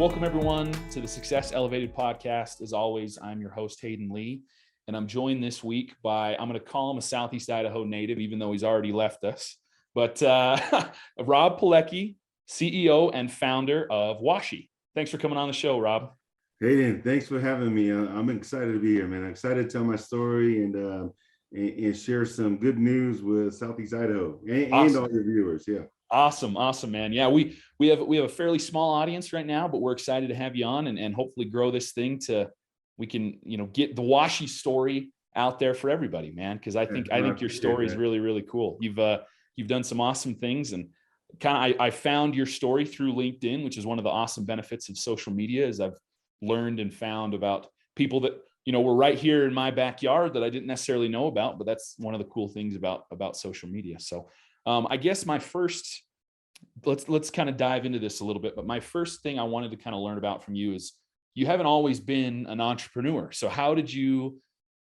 Welcome everyone to the Success Elevated podcast. As always, I'm your host, Hayden Lee, and I'm joined this week by, I'm going to call him a Southeast Idaho native, even though he's already left us, but Rob Poleki, CEO and founder of Washi. Thanks for coming on the show, Rob. Hayden, thanks for having me. I'm excited to be here, man. I'm excited to tell my story and share some good news with Southeast Idaho and Awesome. all your viewers. Yeah. Awesome, man. Yeah, we have a fairly small audience right now, but we're excited to have you on and hopefully grow this thing to we can get the Washi story out there for everybody, man. Because I think your story is really cool. You've done some awesome things, and I found your story through LinkedIn, which is one of the awesome benefits of social media. Is I've learned and found about people that were right here in my backyard that I didn't necessarily know about, but that's one of the cool things about social media. So I guess my first, let's kind of dive into this a little bit, but my first thing I wanted to kind of learn about from you is you haven't always been an entrepreneur. So how did you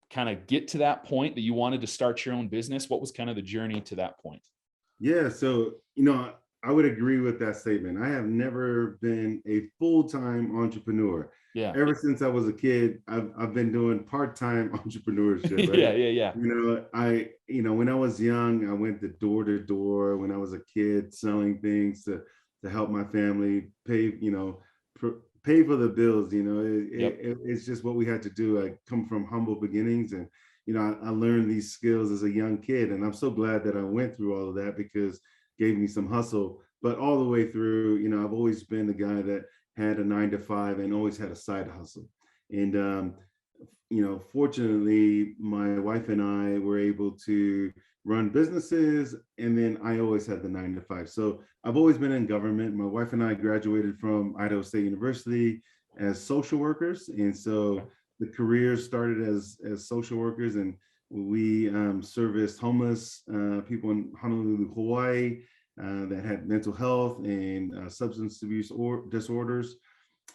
kind of get to that point that you wanted to start your own business? What was kind of the journey to that point? Yeah. So, I would agree with that statement. I have never been a full-time entrepreneur. Yeah. Ever since I was a kid, I've been doing part-time entrepreneurship. Right? Yeah. When I was young, I went door to door when I was a kid, selling things to help my family pay, pay for the bills. It's just what we had to do. I come from humble beginnings, and I learned these skills as a young kid, and I'm so glad that I went through all of that because gave me some hustle. But all the way through, I've always been the guy that had a 9-to-5 and always had a side hustle. And, fortunately, my wife and I were able to run businesses, and then I always had the 9-to-5. So I've always been in government. My wife and I graduated from Idaho State University as social workers. And so the career started as social workers, and we serviced homeless people in Honolulu, Hawaii, that had mental health and substance abuse or disorders.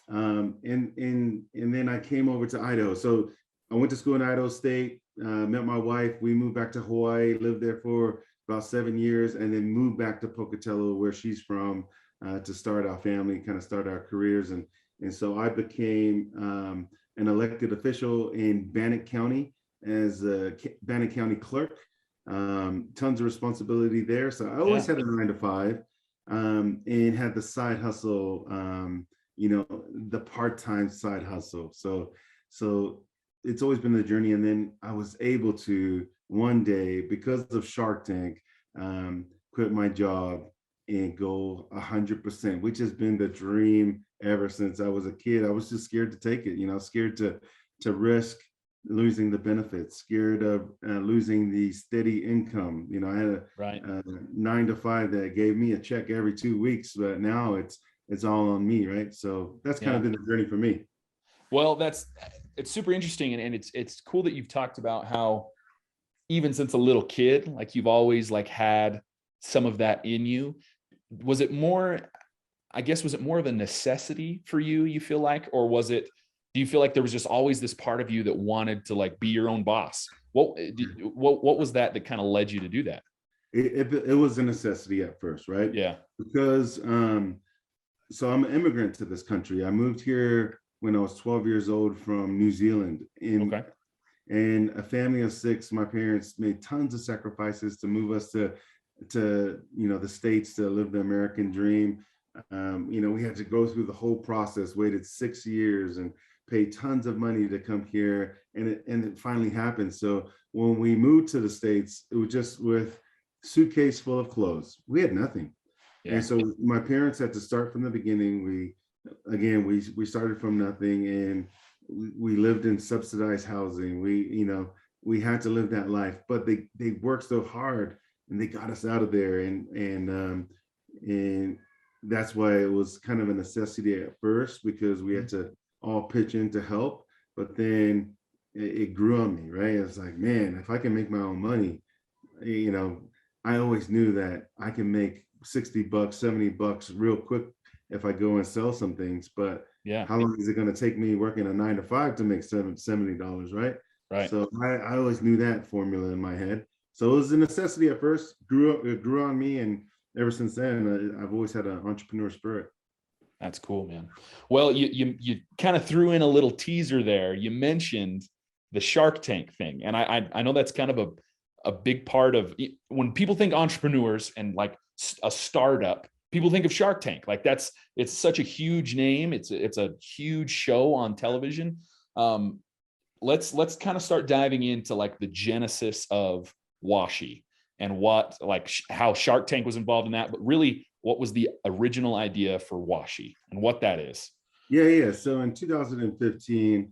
And then I came over to Idaho. So I went to school in Idaho State, met my wife. We moved back to Hawaii, lived there for about 7 years, and then moved back to Pocatello, where she's from, to start our family, kind of start our careers. And so I became an elected official in Bannock County as a Bannock County clerk. Tons of responsibility there. So I always had a 9-to-5 and had the side hustle, the part-time side hustle. So it's always been the journey. And then I was able to one day, because of Shark Tank, quit my job and go 100%, which has been the dream ever since I was a kid. I was just scared to take it, scared to risk losing the benefits, scared of losing the steady income. I had a 9-to-5 that gave me a check every 2 weeks, but now it's all on me, right? So that's kind of been the journey for me. Well, it's super interesting, and it's cool that you've talked about how even since a little kid, like you've always had some of that in you. Was it more of a necessity for you feel like, or do you feel like there was just always this part of you that wanted to be your own boss? What was that kind of led you to do that? It was a necessity at first, right? Yeah. Because so I'm an immigrant to this country. I moved here when I was 12 years old from New Zealand. And a family of 6, my parents made tons of sacrifices to move us to the States to live the American dream. We had to go through the whole process, waited 6 years and paid tons of money to come here, and it finally happened. So when we moved to the States, it was just with suitcase full of clothes. We had nothing. Yeah. And so my parents had to start from the beginning. We started from nothing, and we lived in subsidized housing. We had to live that life, but they worked so hard and they got us out of there. And that's why it was kind of a necessity at first, because we had to all pitch in to help, but then it grew on me, right? It's like, man, if I can make my own money, I always knew that I can make $60, $70 real quick if I go and sell some things. But how long is it going to take me working a 9-to-5 to make $70, right? Right. So I always knew that formula in my head. So it was a necessity at first, it grew on me, and ever since then, I've always had an entrepreneur spirit. That's cool, man. Well, you kind of threw in a little teaser there. You mentioned the Shark Tank thing, and I know that's kind of a big part of when people think entrepreneurs and like a startup. People think of Shark Tank. Like it's such a huge name. It's a huge show on television. Let's kind of start diving into like the genesis of Washie and what like how Shark Tank was involved in that, but really what was the original idea for Washie and what that is. Yeah. So in 2015,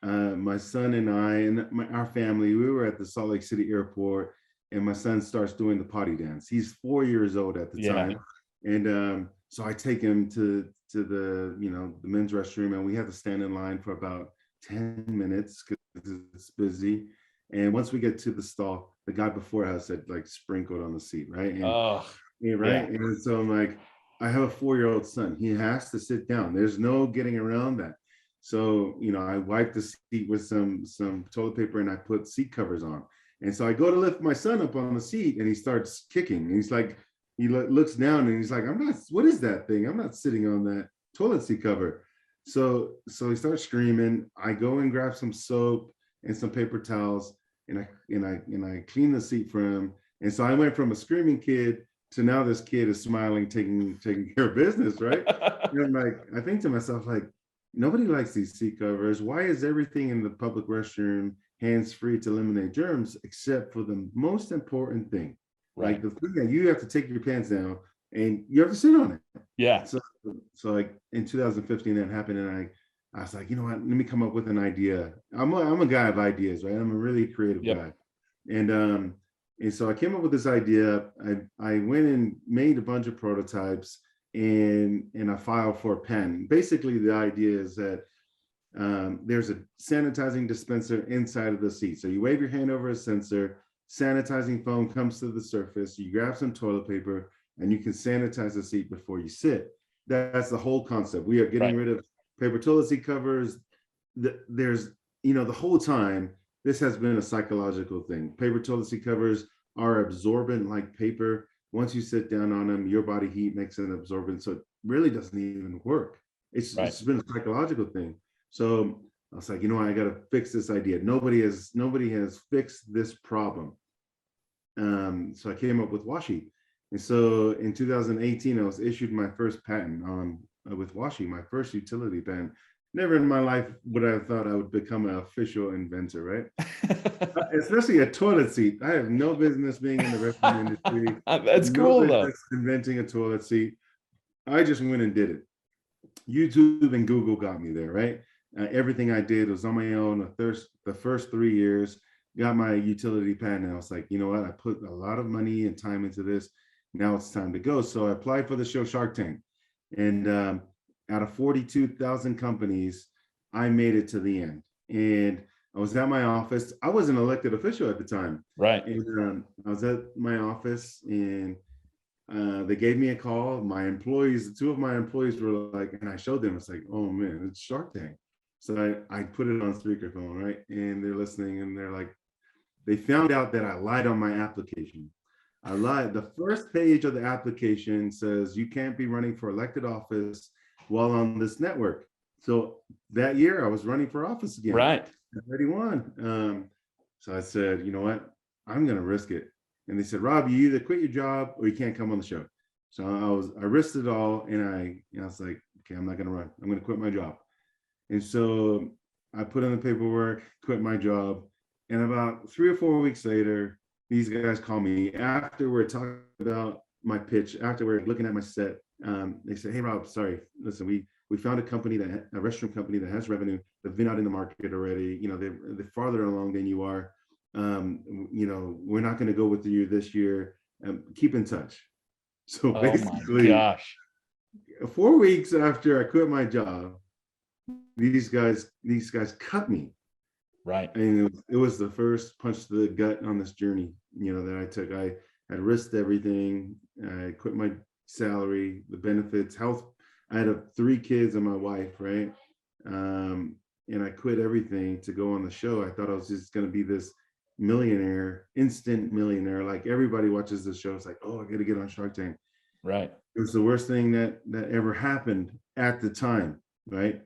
my son and I and our family, we were at the Salt Lake City airport, and my son starts doing the potty dance. He's 4 years old at the time, and so I take him to the the men's restroom, and we have to stand in line for about 10 minutes because it's busy. And once we get to the stall, the guy before us had like sprinkled on the seat, right? And so I'm like, I have a 4-year-old son. He has to sit down. There's no getting around that. So, I wiped the seat with some toilet paper, and I put seat covers on. And so I go to lift my son up on the seat, and he starts kicking. And he's like, he looks down, and he's like, what is that thing? I'm not sitting on that toilet seat cover. So he starts screaming. I go and grab some soap and some paper towels, and I clean the seat for him. And so I went from a screaming kid to now this kid is smiling, taking care of business, right? And I'm like, I think to myself, like, nobody likes these seat covers. Why is everything in the public restroom hands-free to eliminate germs, except for the most important thing? Right. Like the thing that you have to take your pants down and you have to sit on it. Yeah. So like in 2015 that happened, and I was like, you know what, let me come up with an idea. I'm a guy of ideas, right? I'm a really creative guy. And so I came up with this idea. I went and made a bunch of prototypes, and I filed for a patent. Basically, the idea is that there's a sanitizing dispenser inside of the seat. So you wave your hand over a sensor, sanitizing foam comes to the surface, you grab some toilet paper, and you can sanitize the seat before you sit. That's the whole concept. We are getting rid of paper toilet seat covers. There's, the whole time, this has been a psychological thing. Paper toilet seat covers are absorbent like paper. Once you sit down on them, your body heat makes it absorbent. So it really doesn't even work. It's been a psychological thing. So I was like, I got to fix this idea. Nobody has fixed this problem. So I came up with Washie. And so in 2018, I was issued my first patent with Washie, my first utility patent. Never in my life would I have thought I would become an official inventor, right? Especially a toilet seat. I have no business being in the restaurant industry. That's cool, though. Inventing a toilet seat. I just went and did it. YouTube and Google got me there, right? Everything I did was on my own. The first 3 years, got my utility patent, and I was like, you know what? I put a lot of money and time into this. Now it's time to go. So I applied for the show Shark Tank, and out of 42,000 companies, I made it to the end. And I was at my office. I was an elected official at the time. Right. And I was at my office, and they gave me a call. My employees, two of my employees were like, and I showed them, it's like, oh man, it's Shark Tank. So I put it on speakerphone, right? And they're listening, and they're like, they found out that I lied on my application. I lied. The first page of the application says you can't be running for elected office while on this network. So that year I was running for office again. Right. I already won. So I said, you know what? I'm going to risk it. And they said, Rob, you either quit your job or you can't come on the show. So I risked it all. And I was like, okay, I'm not going to run. I'm going to quit my job. And so I put in the paperwork, quit my job. And about 3 or 4 weeks later, these guys call me after we're talking about my pitch, after we're looking at my set. They say, hey, Rob, sorry, listen, we found a restroom company that has revenue. They've been out in the market already. They're farther along than you are. We're not going to go with you this year. Keep in touch. So basically, my gosh, 4 weeks after I quit my job, these guys cut me. Right. And it was the first punch to the gut on this journey, that I took. I had risked everything. I quit my salary, the benefits, health. I had 3 kids and my wife, right? And I quit everything to go on the show. I thought I was just going to be this millionaire, instant millionaire. Like everybody watches the show. It's like, oh, I got to get on Shark Tank. Right. It was the worst thing that ever happened at the time, right?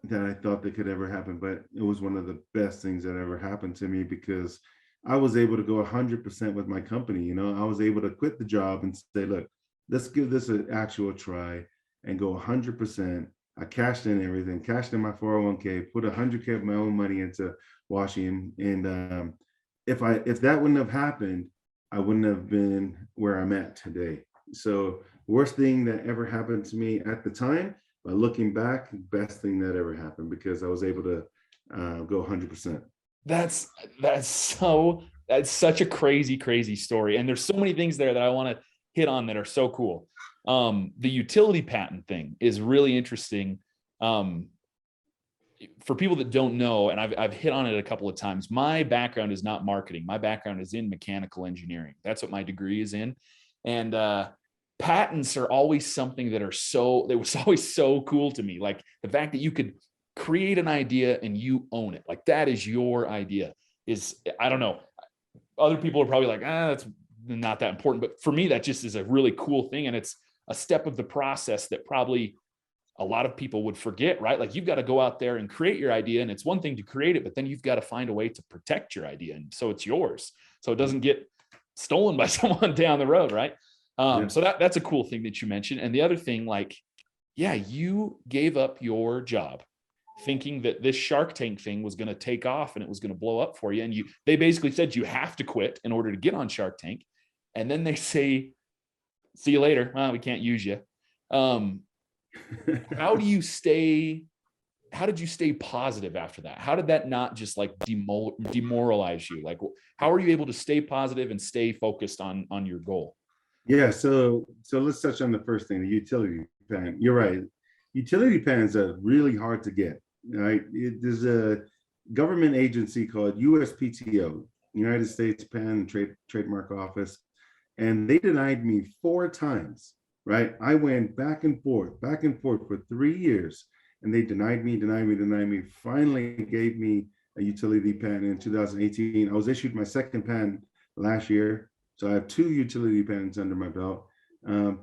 That I thought that could ever happen, but it was one of the best things that ever happened to me because I was able to go 100% with my company. I was able to quit the job and say, look, let's give this an actual try and go 100%. I cashed in everything, cashed in my 401k, put 100K of my own money into Washington. And if that wouldn't have happened, I wouldn't have been where I'm at today. So worst thing that ever happened to me at the time, but looking back, best thing that ever happened because I was able to go 100%. That's that's such a crazy story. And there's so many things there that I want to hit on that are so cool. The utility patent thing is really interesting. For people that don't know, and I've hit on it a couple of times, my background is not marketing. My background is in mechanical engineering. That's what my degree is in. And patents are always something that was always so cool to me. Like the fact that you could create an idea and you own it. Like that is your idea. I don't know. Other people are probably like, that's not that important. But for me, that just is a really cool thing. And it's a step of the process that probably a lot of people would forget, right? Like you've got to go out there and create your idea. And it's one thing to create it, but then you've got to find a way to protect your idea. And so it's yours. So it doesn't get stolen by someone down the road, right? So that's a cool thing that you mentioned. And the other thing, like, yeah, you gave up your job thinking that this Shark Tank thing was going to take off and it was going to blow up for you. And they basically said you have to quit in order to get on Shark Tank. And then they say, see you later. Well, we can't use you. How did you stay positive after that? How did that not just like demoralize you? Like, how are you able to stay positive and stay focused on your goal? Yeah, so let's touch on the first thing, the utility patent. You're right. Utility patents are really hard to get, right? There's a government agency called USPTO, United States Patent and Trademark Office, and they denied me 4 times, right? I went back and forth for 3 years, and they denied me. Finally gave me a utility patent in 2018. I was issued my second patent last year. So I have 2 utility patents under my belt,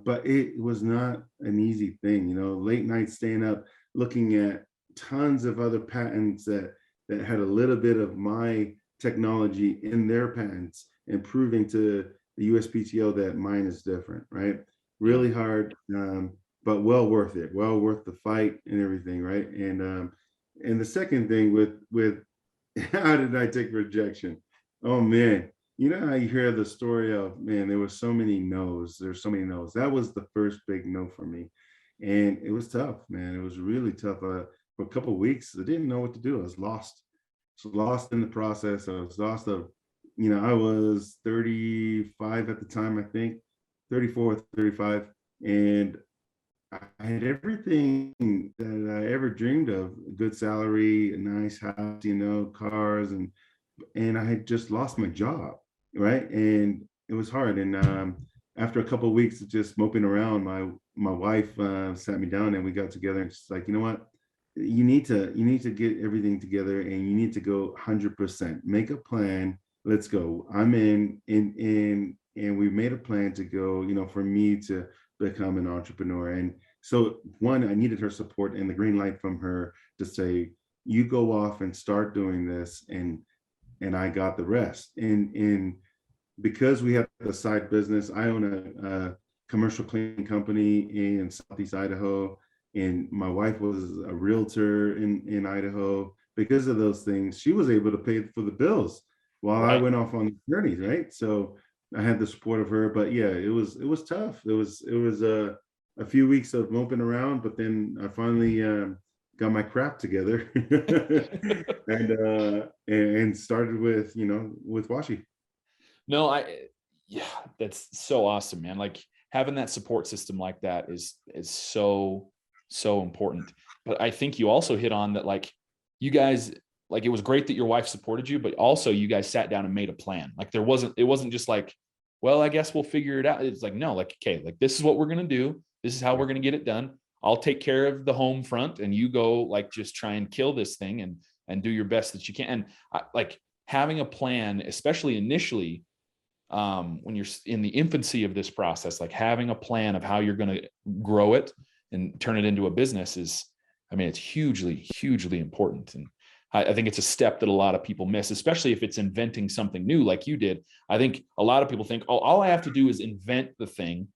but it was not an easy thing. Late nights staying up, looking at tons of other patents that had a little bit of my technology in their patents and proving to the USPTO that mine is different, right? Really hard, but well worth it, well worth the fight and everything, right? And the second thing with how did I take rejection? Oh man. How you hear the story of, man, there were so many no's. There's so many no's. That was the first big no for me. And it was tough, man. It was really tough. For a couple of weeks, I didn't know what to do. I was lost. Lost in the process. I was lost I was 35 at the time, I think, 34, 35. And I had everything that I ever dreamed of: a good salary, a nice house, cars, and I had just lost my job. Right. And it was hard. And after a couple of weeks of just moping around, my wife sat me down and we got together and she's like, you know what? You need to get everything together and you need to go 100%. Make a plan. Let's go. I'm in and we made a plan to go, for me to become an entrepreneur. And so one, I needed her support and the green light from her to say, you go off and start doing this, and I got the rest. And because we have a side business, I own a commercial cleaning company in Southeast Idaho, and my wife was a realtor in Idaho. Because of those things, she was able to pay for the bills while I went off on the journey, right? So I had the support of her, but yeah, it was tough. It was a few weeks of moping around, but then I finally got my crap together and started with Washi. No, yeah, that's so awesome, man. Like having that support system like that is so important. But I think you also hit on that, like you guys, like it was great that your wife supported you, but also you guys sat down and made a plan. Like it wasn't just like, well, I guess we'll figure it out. It's like, no, like, okay, like this is what we're going to do. This is how we're going to get it done. I'll take care of the home front and you go like just try and kill this thing and do your best that you can. And like having a plan, especially initially, when you're in the infancy of this process, like having a plan of how you're going to grow it and turn it into a business is, I mean, it's hugely, hugely important. And I think it's a step that a lot of people miss, especially if it's inventing something new like you did. I think a lot of people think, oh, all I have to do is invent the thing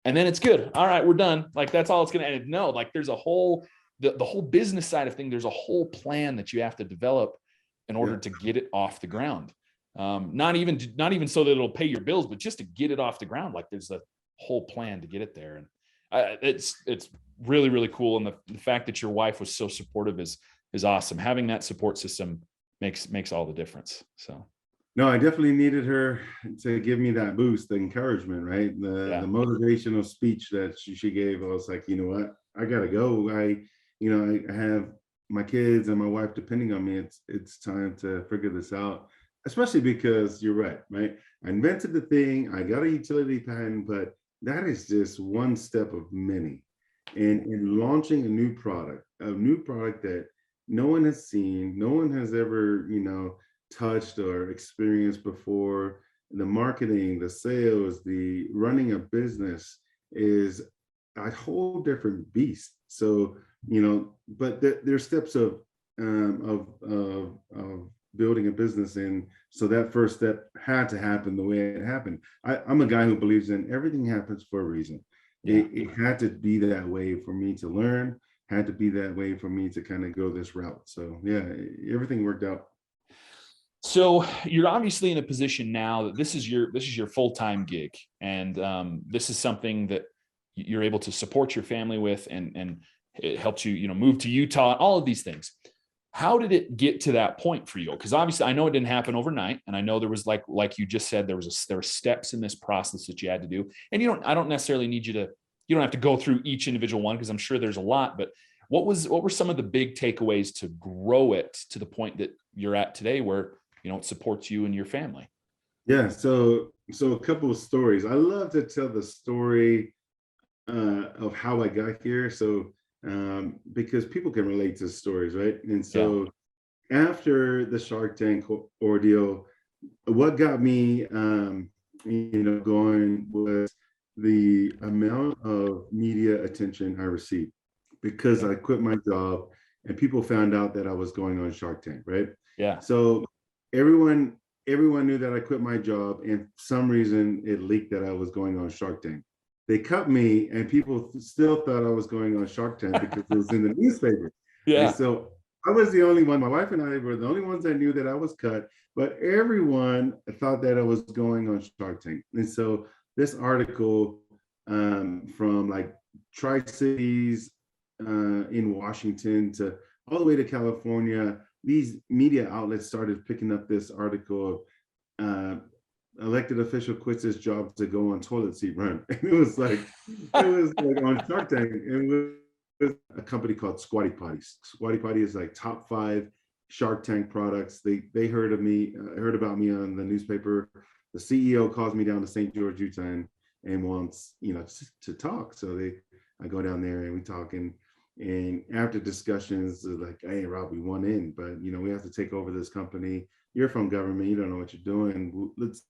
and then it's good. All right, we're done. Like that's all it's going to end. No, like there's a whole, the whole business side of things. There's a whole plan that you have to develop in order to get it off the ground. Not even so that it'll pay your bills, but just to get it off the ground. Like there's a whole plan to get it there. And it's really, really cool. And the fact that your wife was so supportive is awesome. Having that support system makes all the difference. So. No, I definitely needed her to give me that boost, the encouragement, right? The motivational speech that she gave. I was like, you know what? I gotta go. I have my kids and my wife depending on me. It's time to figure this out. Especially because you're right? I invented the thing. I got a utility patent, but that is just one step of many. And in launching a new product that no one has seen, no one has ever, touched or experienced before. The marketing, the sales, the running a business is a whole different beast. So, but there's steps of building a business. And so that first step had to happen the way it happened. I'm a guy who believes in everything happens for a reason. Yeah. It had to be that way for me to learn, had to be that way for me to kind of go this route. So yeah, everything worked out. So you're obviously in a position now that this is your full-time gig, and this is something that you're able to support your family with, and it helps you, move to Utah, all of these things. How did it get to that point for you? Because obviously I know it didn't happen overnight, and I know there was like you just said, there were steps in this process that you had to do. And I don't necessarily need you don't have to go through each individual one because I'm sure there's a lot, but what were some of the big takeaways to grow it to the point that you're at today where it supports you and your family? Yeah, so a couple of stories. I love to tell the story of how I got here. So because people can relate to stories, right? And so after the Shark Tank ordeal, what got me going was the amount of media attention I received because I quit my job and people found out that I was going on Shark Tank, right? Yeah. So everyone knew that I quit my job, and for some reason it leaked that I was going on Shark Tank. They cut me, and people still thought I was going on Shark Tank because it was in the newspaper. Yeah. And so I was the only one. My wife and I were the only ones that knew that I was cut, but everyone thought that I was going on Shark Tank. And so this article from like Tri-Cities in Washington to all the way to California, these media outlets started picking up this article of elected official quits his job to go on toilet seat run. And it was like on Shark Tank. It was a company called Squatty Potties. Squatty Potty is like top 5 Shark Tank products. They heard about me on the newspaper. The CEO calls me down to St. George, Utah, and wants to talk. So I go down there and we talk, and after discussions, like, hey, Rob, we want in, but we have to take over this company. You're from government, you don't know what you're doing. Let's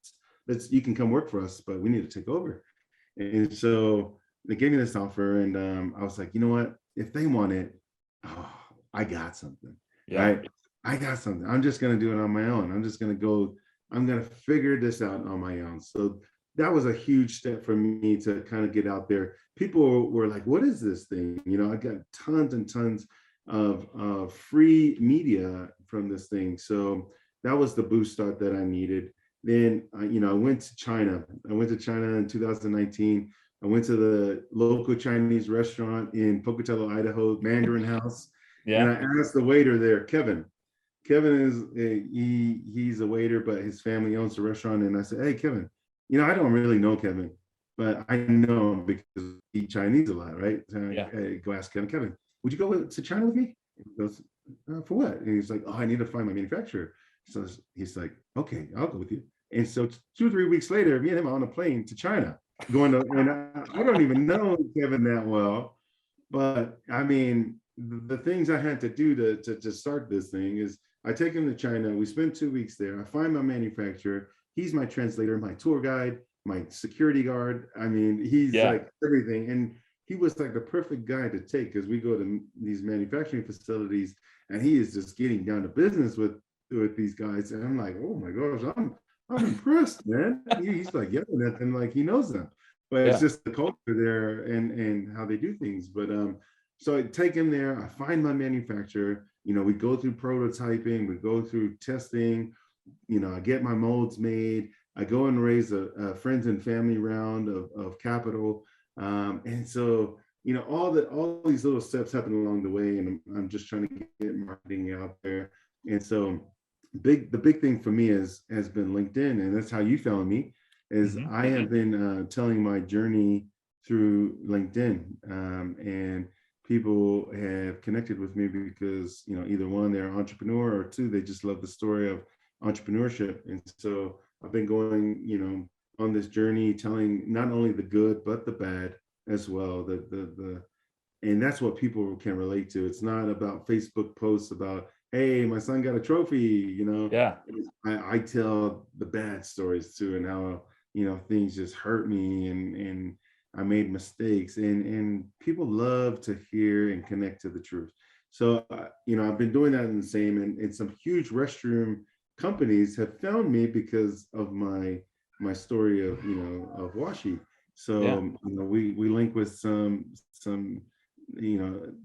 you can come work for us, but we need to take over. And so they gave me this offer, and I was like, you know what? If they want it, I got something. Yeah. Right? I got something. I'm just gonna do it on my own. I'm gonna figure this out on my own. So that was a huge step for me to kind of get out there. People were like, what is this thing? I got tons and tons of free media from this thing. So that was the boost start that I needed. Then, I went to China. I went to China in 2019. I went to the local Chinese restaurant in Pocatello, Idaho, Mandarin House. Yeah. And I asked the waiter there, Kevin. Kevin is, he's a waiter, but his family owns the restaurant. And I said, hey, Kevin, I don't really know Kevin, but I know him because he eats Chinese a lot, right? So I go ask Kevin, would you go to China with me? He goes, for what? And he's like, I need to find my manufacturer. So he's like, okay, I'll go with you. And so 2 or 3 weeks later, me and him are on a plane to China, and I don't even know Kevin that well, but I mean, the things I had to do to start this thing is I take him to China. We spend 2 weeks there. I find my manufacturer. he's my translator, my tour guide, my security guard. I mean, he's Yeah. like everything. And he was like the perfect guy to take, because we go to these manufacturing facilities and he is just getting down to business with these guys. And I'm like, oh my gosh, I'm impressed, man. He's like yelling at them like he knows them. But it's Yeah. just the culture there and how they do things. But so I take him there, I find my manufacturer, we go through prototyping, we go through testing, I get my molds made, I go and raise a friends and family round of capital. And so, all these little steps happen along the way, and I'm just trying to get marketing out there. And so the big thing for me has been LinkedIn, and that's how you found me, is I have been telling my journey through LinkedIn. And people have connected with me because, either one, they're an entrepreneur, or two, they just love the story of entrepreneurship. And so I've been going, on this journey, telling not only the good, but the bad as well. And that's what people can relate to. It's not about Facebook posts about, hey, my son got a trophy. Yeah. I tell the bad stories too, and how, things just hurt me, and I made mistakes, and people love to hear and connect to the truth. So, I've been doing that in the same, and some huge restroom companies have found me because of my story of Washi. Yeah. So, we link with some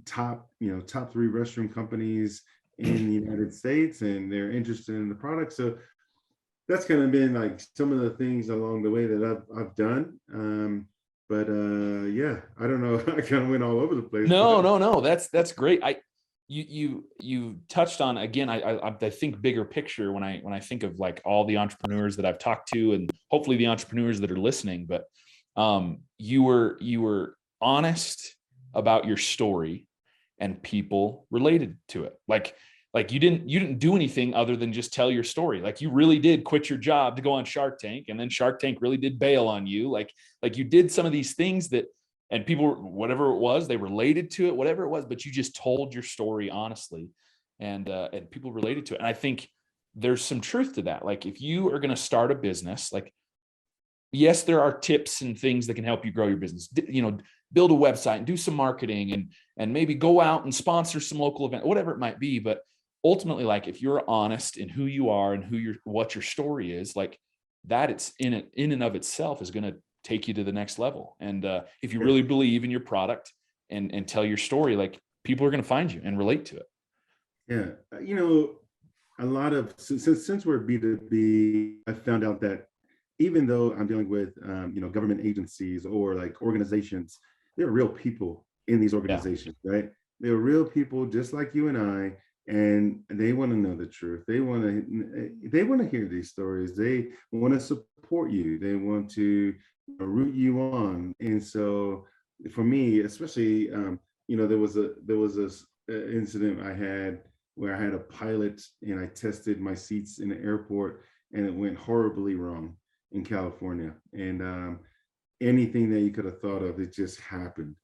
top 3 restroom companies in the United States, and they're interested in the product. So that's kind of been like some of the things along the way that I've done. But yeah, I don't know. I kind of went all over the place. No. That's great. You touched on, again, I think bigger picture when I think of like all the entrepreneurs that I've talked to, and hopefully the entrepreneurs that are listening. But you were honest about your story, and people related to it. Like you didn't do anything other than just tell your story. Like you really did quit your job to go on Shark Tank, and then Shark Tank really did bail on you. Like you did some of these things that, and people, whatever it was, they related to it, whatever it was, but you just told your story honestly, and people related to it. And I think there's some truth to that. Like if you are going to start a business, like, yes, there are tips and things that can help you grow your business. Build a website and do some marketing, and maybe go out and sponsor some local event, whatever it might be. But ultimately, like if you're honest in who you are and what your story is, like that, it's in and of itself is going to take you to the next level. And if you really believe in your product and tell your story, like people are going to find you and relate to it. Yeah. A lot of, since we're B2B, I found out that even though I'm dealing with, government agencies or like organizations, there are real people in these organizations, right? They're real people just like you and I, and they want to know the truth. They want to hear these stories. They want to support you. They want to root you on. And so for me, especially, there was this incident I had where I had a pilot and I tested my seats in the airport, and it went horribly wrong in California. And anything that you could have thought of, it just happened.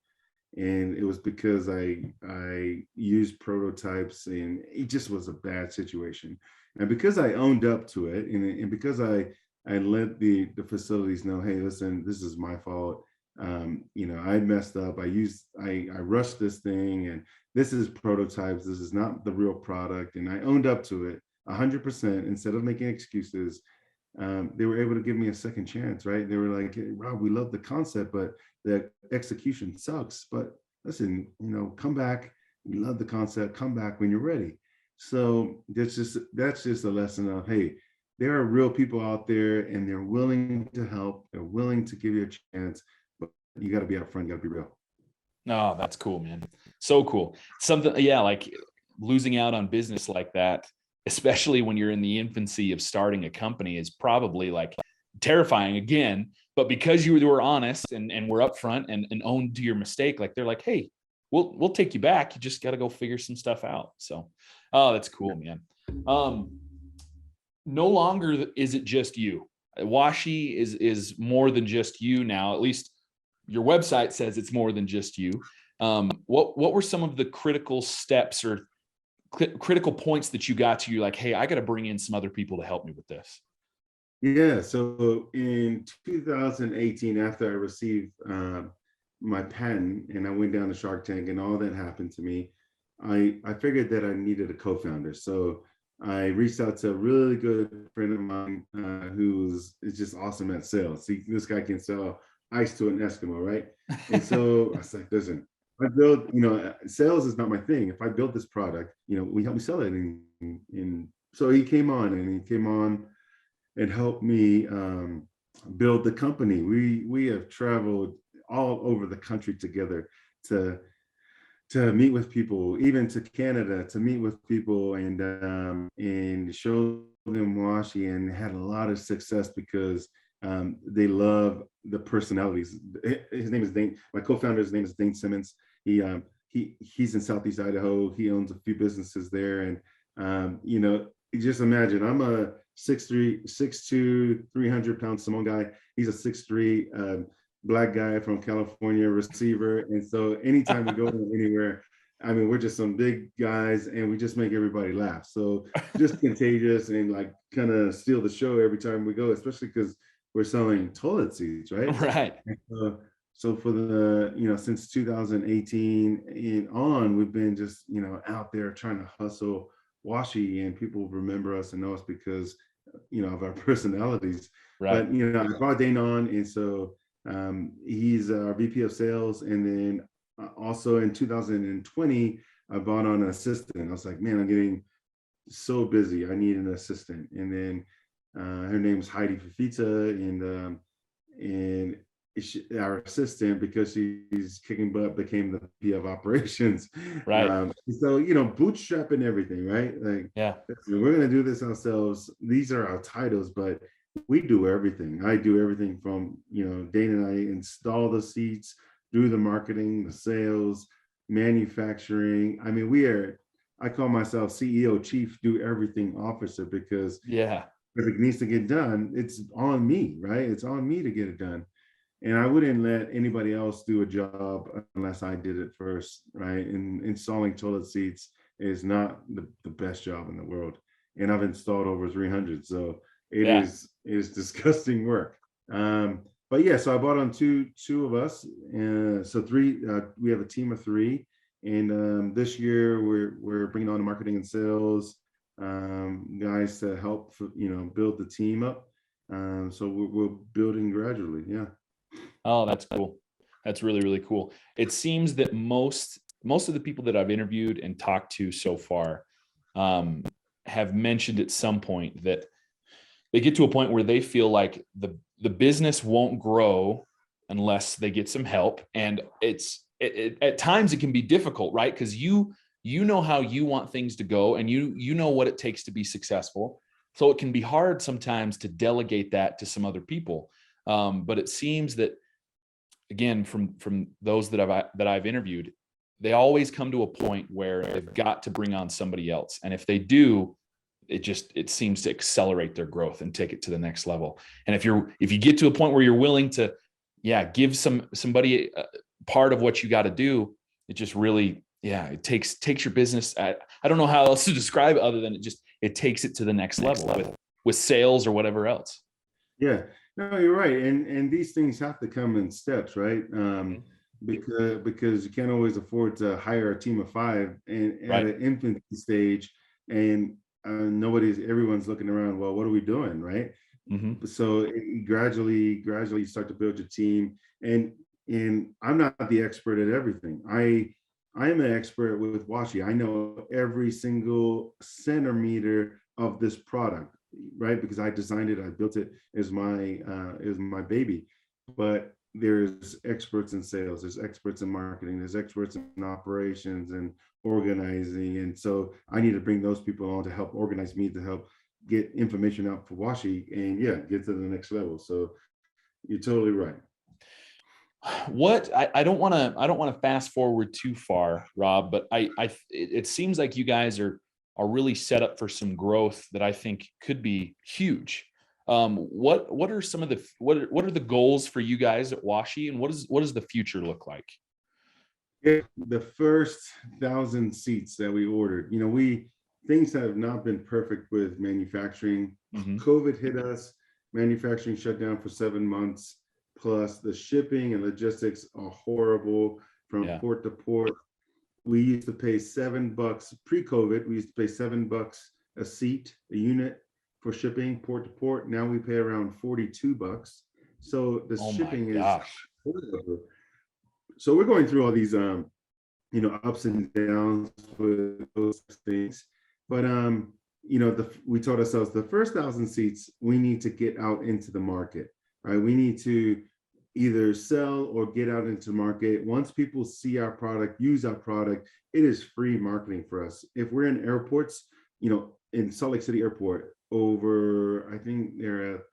And it was because I used prototypes, and it just was a bad situation. And because I owned up to it, and because I let the facilities know, hey, listen, this is my fault. I messed up. I rushed this thing, and this is prototypes. This is not the real product. And I owned up to it 100% instead of making excuses. They were able to give me a second chance, right? They were like, hey, Rob, we love the concept, but the execution sucks. But listen, come back. We love the concept. Come back when you're ready. So that's just a lesson of, hey, there are real people out there, and they're willing to help. They're willing to give you a chance, but you got to be upfront. You got to be real. No, that's cool, man. So cool. Something, yeah, like losing out on business like that, especially when you're in the infancy of starting a company, is probably like terrifying again. But because you were honest and were upfront and owned to your mistake, like they're like, hey, we'll take you back. You just got to go figure some stuff out. So, oh, that's cool, man. No longer is it just you. Washie is more than just you now. At least your website says it's more than just you. What were some of the critical steps or critical points that you got to? You're like, hey, I got to bring in some other people to help me with this. Yeah, so in 2018, after I received my patent and I went down to Shark Tank and all that happened to me, I figured that I needed a co-founder. So I reached out to a really good friend of mine is just awesome at sales. See, this guy can sell ice to an Eskimo, right? And so I was like, listen, I build, sales is not my thing. If I build this product, we help me sell it. And so he came on and helped me build the company. We have traveled all over the country together to meet with people, even to Canada to meet with people and show them Washi, and had a lot of success because they love the personalities. His name is Dane. My co-founder's name is Dane Simmons. He's in Southeast Idaho. He owns a few businesses there, and just imagine I'm a 6'3", 6'2", 300-pound Samoan guy. He's a 6'3", black guy from California, receiver. And so anytime we go anywhere, I mean, we're just some big guys and we just make everybody laugh. So just contagious and like kind of steal the show every time we go, especially because we're selling toilet seats, right? Right. So for since 2018 and on, we've been just, out there trying to hustle Washie, and people remember us and know us because, of our personalities. Right. But, I brought Dane on, and so he's our VP of sales. And then also in 2020, I brought on an assistant. I was like, man, I'm getting so busy. I need an assistant. And then her name's Heidi Fafita, and our assistant, because she's kicking butt, became the VP of operations. Right. So, bootstrapping everything, right? Like, Yeah. we're going to do this ourselves. These are our titles, but we do everything. I do everything from, Dane and I install the seats, do the marketing, the sales, manufacturing. I mean, I call myself CEO, chief, do everything officer, because Yeah. if it needs to get done, it's on me, right? It's on me to get it done. And I wouldn't let anybody else do a job unless I did it first, right? And installing toilet seats is not the best job in the world. And I've installed over 300. So it Yeah. is disgusting work. But yeah, so I bought on two of us. So three, we have a team of three. And this year we're bringing on the marketing and sales guys to help, build the team up. So we're building gradually. Yeah. Oh, that's cool. That's really, really cool. It seems that most of the people that I've interviewed and talked to so far have mentioned at some point that they get to a point where they feel like the business won't grow unless they get some help. And at times it can be difficult, right? Because you know how you want things to go, and you know what it takes to be successful. So it can be hard sometimes to delegate that to some other people. But it seems that, again, from those that I've interviewed, they always come to a point where they've got to bring on somebody else. And if they do, it seems to accelerate their growth and take it to the next level. And if you get to a point where you're willing to, give somebody part of what you got to do, it just really, it takes your business. I don't know how else to describe it other than it takes it to the next level with sales or whatever else. Yeah, no, you're right. And these things have to come in steps, right? Because you can't always afford to hire a team of five and at an infancy stage, and everyone's looking around, well, what are we doing, right? Mm-hmm. So gradually you start to build your team. And I'm not the expert at everything. I am an expert with Washi. I know every single centimeter of this product, right? Because I designed it, I built it as my baby. But there's experts in sales, there's experts in marketing, there's experts in operations and organizing. And so I need to bring those people on to help organize me, to help get information out for Washi and get to the next level. So you're totally right. I don't want to fast forward too far, Rob, but it seems like you guys are really set up for some growth that I think could be huge. What are some of what are the goals for you guys at Washi, and what does the future look like? Yeah, the first 1,000 seats that we ordered, things have not been perfect with manufacturing. Mm-hmm. COVID hit us. manufacturing shut down for 7 months, plus the shipping and logistics are horrible from port to port. We used to pay $7 pre-COVID. We used to pay $7 a seat, a unit for shipping port to port. Now we pay around $42. So the shipping is horrible. So we're going through all these, ups and downs with those things. But, we told ourselves the first 1,000 seats, we need to get out into the market, right? We need to either sell or get out into the market. Once people see our product, use our product, it is free marketing for us. If we're in airports, in Salt Lake City Airport, I think there are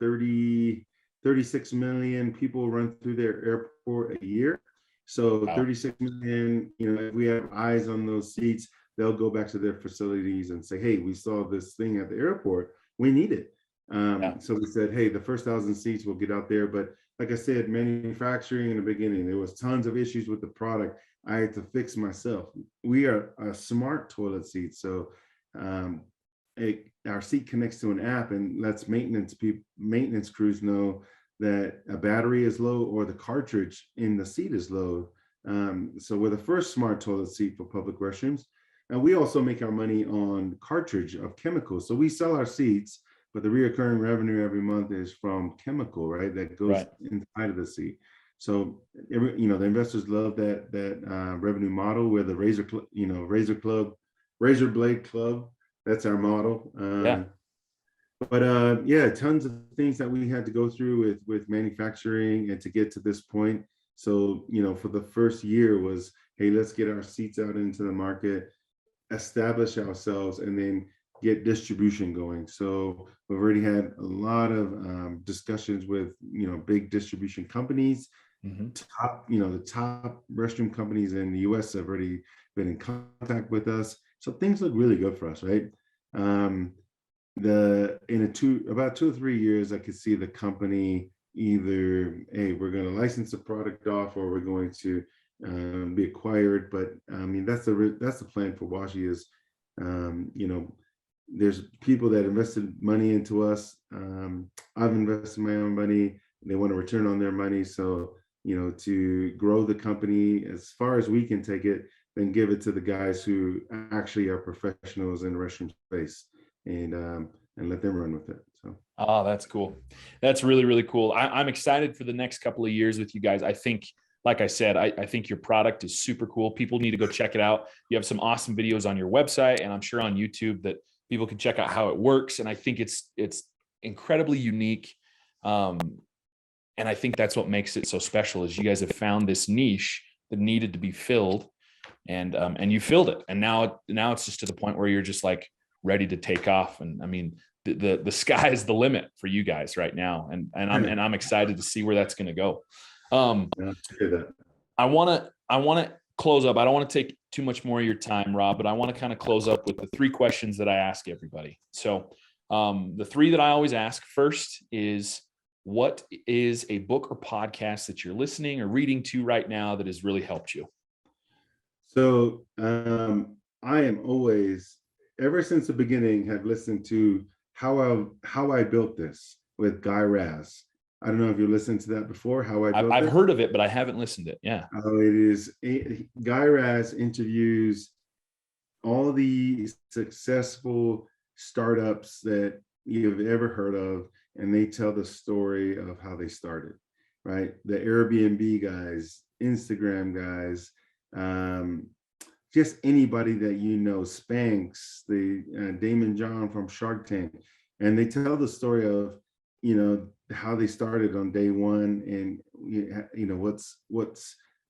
36 million people run through their airport a year. So 36 million, if we have eyes on those seats, they'll go back to their facilities and say, hey, we saw this thing at the airport, we need it. So we said, hey, the first 1,000 seats will get out there. But like I said, manufacturing in the beginning, there was tons of issues with the product I had to fix myself. We are a smart toilet seat. So our seat connects to an app and lets maintenance crews know that a battery is low or the cartridge in the seat is low. So we're the first smart toilet seat for public restrooms. And we also make our money on cartridge of chemicals. So we sell our seats, but the reoccurring revenue every month is from chemical, right? That goes inside of the seat. So the investors love that revenue model where the razor blade club. That's our model. But tons of things that we had to go through with manufacturing and to get to this point. So for the first year was, hey, let's get our seats out into the market, establish ourselves, and then get distribution going. So we've already had a lot of discussions with big distribution companies. The top restroom companies in the US have already been in contact with us. So things look really good for us, right? About 2 or 3 years, I could see the company either, hey, we're going to license the product off, or we're going to be acquired. But I mean, that's the plan for Washi is, there's people that invested money into us. I've invested my own money. They want a return on their money. So, to grow the company as far as we can take it, then give it to the guys who actually are professionals in the restroom space, and let them run with it. So. Oh, that's cool. That's really, really cool. I'm excited for the next couple of years with you guys. I think, like I said, I think your product is super cool. People need to go check it out. You have some awesome videos on your website, and I'm sure on YouTube that people can check out how it works. And I think it's incredibly unique. And I think that's what makes it so special is you guys have found this niche that needed to be filled, and you filled it. And now it's just to the point where you're just like ready to take off. And I mean, the sky is the limit for you guys right now. And I'm excited to see where that's going to go. I want to close up. I don't want to take too much more of your time, Rob, but I want to kind of close up with the 3 questions that I ask everybody. So the 3 that I always ask first is, what is a book or podcast that you're listening or reading to right now that has really helped you? So I am always, ever since the beginning, have listened to How I Built This with Guy Raz. I don't know if you listened to that before. I've heard of it, but I haven't listened to it. Yeah. Oh, it is. Guy Raz interviews all the successful startups that you've ever heard of, and they tell the story of how they started, right? The Airbnb guys, Instagram guys, just anybody that Spanx, the Damon John from Shark Tank, and they tell the story of how they started on day one, and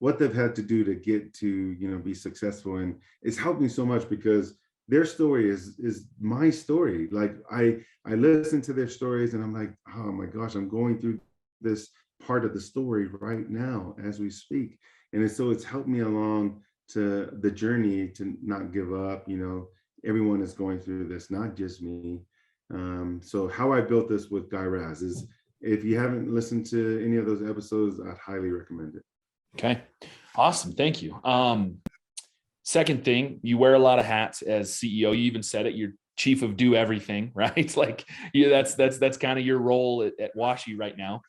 what they've had to do to get to be successful. And it's helped me so much because their story is my story. Like I listen to their stories and I'm like, oh my gosh, I'm going through this part of the story right now as we speak. And so it's helped me along to the journey to not give up. Everyone is going through this, not just me. So How I Built This with Guy Raz is, if you haven't listened to any of those episodes, I'd highly recommend it. Okay. Awesome. Thank you. Second thing, you wear a lot of hats as CEO. You even said it. chief of do everything, right? Like, that's kind of your role at Washie right now.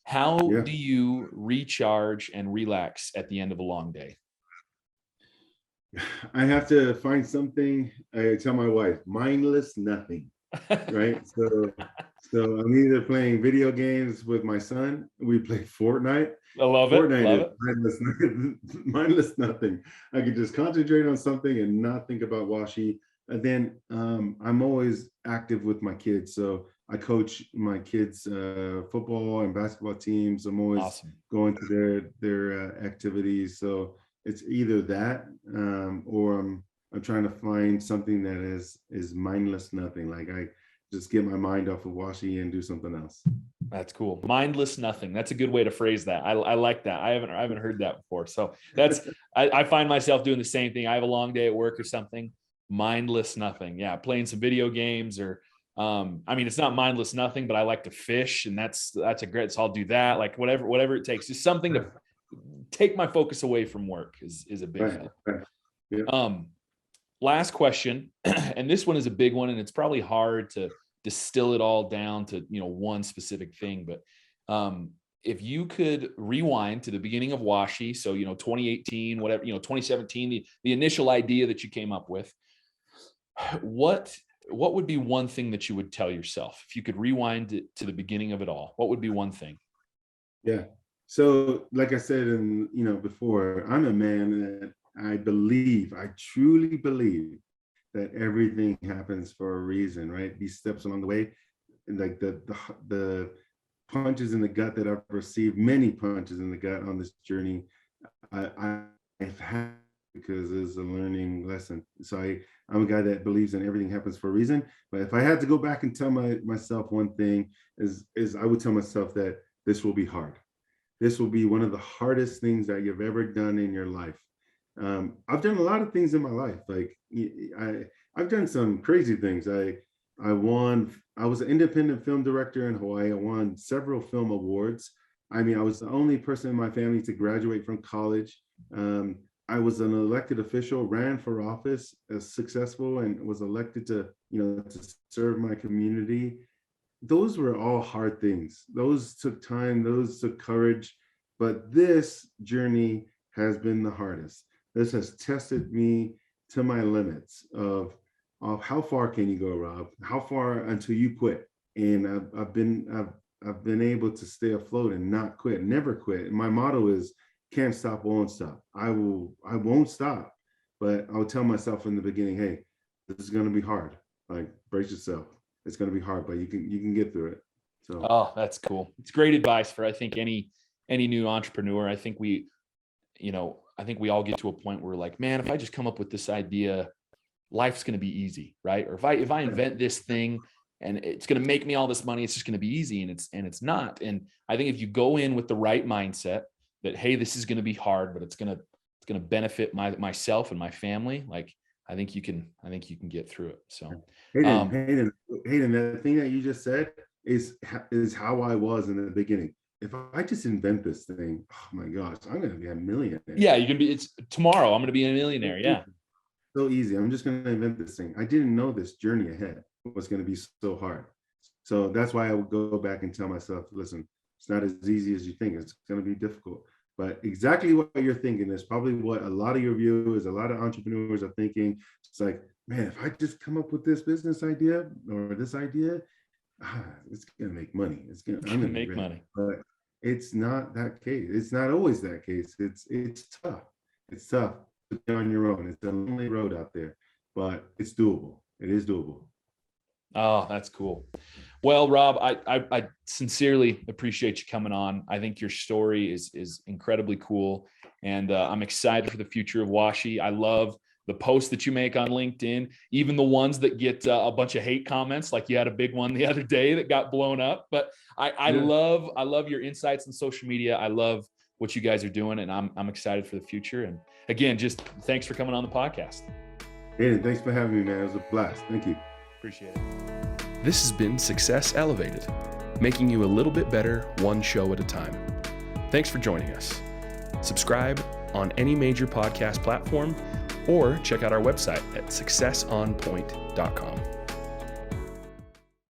How do you recharge and relax at the end of a long day? I have to find something. I tell my wife, mindless nothing, right? So I'm either playing video games with my son. We play Fortnite. I love it. Fortnite is mindless nothing. I can just concentrate on something and not think about Washi. And then I'm always active with my kids. So I coach my kids' football and basketball teams. I'm always going to their activities. So it's either that or I'm trying to find something that is mindless nothing. Like I just get my mind off of Washi and do something else. That's cool. Mindless nothing. That's a good way to phrase that. I like that. I haven't heard that before. So that's, I find myself doing the same thing. I have a long day at work or something. Mindless nothing. Yeah. Playing some video games or, I mean, it's not mindless nothing, but I like to fish, and that's a great, so I'll do that. Like whatever it takes, just something to take my focus away from work is a big thing. Yeah. Last question. And this one is a big one, and it's probably hard to distill it all down to, one specific thing, but, if you could rewind to the beginning of Washi, so, 2018, whatever, 2017, the initial idea that you came up with, what would be one thing that you would tell yourself if you could rewind it to the beginning of it all? What would be one thing? Yeah. So like I said, before, I'm a man that I truly believe that everything happens for a reason, right? These steps along the way, and like the punches in the gut that I've received, many punches in the gut on this journey, I've had because it's a learning lesson. So I'm a guy that believes in everything happens for a reason. But if I had to go back and tell myself one thing, is I would tell myself that this will be hard. This will be one of the hardest things that you've ever done in your life. I've done a lot of things in my life. Like I've done some crazy things. I was an independent film director in Hawaii. I won several film awards. I mean, I was the only person in my family to graduate from college. I was an elected official, ran for office, as successful, and was elected to serve my community. Those were all hard things. Those took time, those took courage, but this journey has been the hardest. This has tested me to my limits of how far can you go, Rob? How far until you quit? And I've been able to stay afloat and not quit, never quit. And my motto is, can't stop, won't stop. I won't stop. But I'll tell myself in the beginning, hey, this is gonna be hard. Like, brace yourself. It's gonna be hard, but you can get through it. So that's cool. It's great advice for, I think, any new entrepreneur. I think we all get to a point where we're like, man, if I just come up with this idea, life's going to be easy, right? Or if I invent this thing and it's going to make me all this money, it's just going to be easy, and it's not. And I think if you go in with the right mindset that, hey, this is going to be hard, but it's going to benefit myself and my family, like, I think you can get through it. So Hayden, the thing that you just said is how I was in the beginning. If I just invent this thing, oh my gosh, I'm going to be a millionaire. Yeah, it's tomorrow. I'm going to be a millionaire. Yeah. So easy. I'm just going to invent this thing. I didn't know this journey ahead was going to be so hard. So that's why I would go back and tell myself, listen, it's not as easy as you think. It's going to be difficult. But exactly what you're thinking is probably what a lot of your viewers, a lot of entrepreneurs are thinking. It's like, man, if I just come up with this business idea or this idea, it's going to make money. I'm going to make money. But it's not that case. It's not always that case. It's tough. It's tough to be on your own. It's a lonely road out there, but it's doable. It is doable. Oh, that's cool. Well, Rob, I sincerely appreciate you coming on. I think your story is incredibly cool, and I'm excited for the future of Washi. I love the posts that you make on LinkedIn, even the ones that get a bunch of hate comments, like you had a big one the other day that got blown up. But I love your insights on social media. I love what you guys are doing, and I'm excited for the future. And again, just thanks for coming on the podcast. Hey, thanks for having me, man. It was a blast. Thank you. Appreciate it. This has been Success Elevated, making you a little bit better one show at a time. Thanks for joining us. Subscribe on any major podcast platform or check out our website at successonpoint.com.